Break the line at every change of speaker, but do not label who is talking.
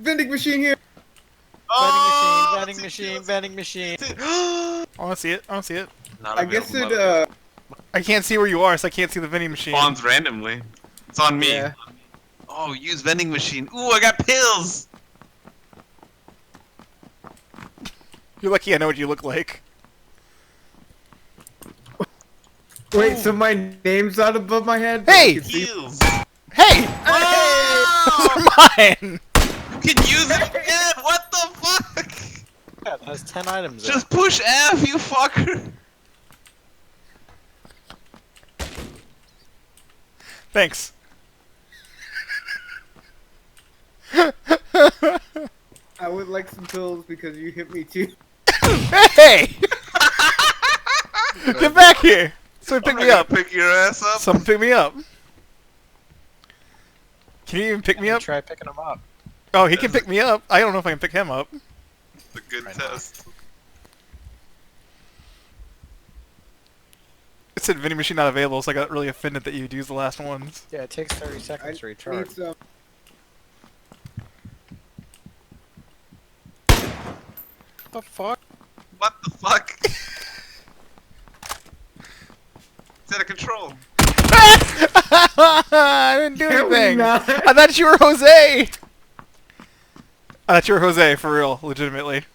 vending machine here.
Oh,
Vending machine, vending machine.
I
I want to see it. I want to see it.
I guess it,
I can't see where you are, so I can't see the vending machine.
spawns randomly. It's on me.
Yeah.
Oh, use vending machine. Ooh, I got pills.
You're lucky I know what you look like.
Wait, so my name's not above my head?
Hey!
You can see-
Pills.
Hey!
Oh!
Those are mine!
You can use it again. What the fuck?
Yeah, that has 10 items. there.
Just push F, you fucker.
Thanks.
I would like some pills because you hit me too.
Hey! Get back here! Someone pick
I'm
me
gonna
up.
Pick your ass up.
Someone pick me up. Can you even pick me up?
Try picking them up.
Oh, he can pick me up. I don't know if I can pick him up.
It's a good test.
It said vending machine not available, so I got really offended that you'd use the last ones.
Yeah, it takes 30
I
seconds to
need
recharge.
some.
What the fuck?
What the fuck? It's out of control.
I didn't do
Can we
anything.
not?
I thought you were Jose. I thought you were Jose, for real, legitimately.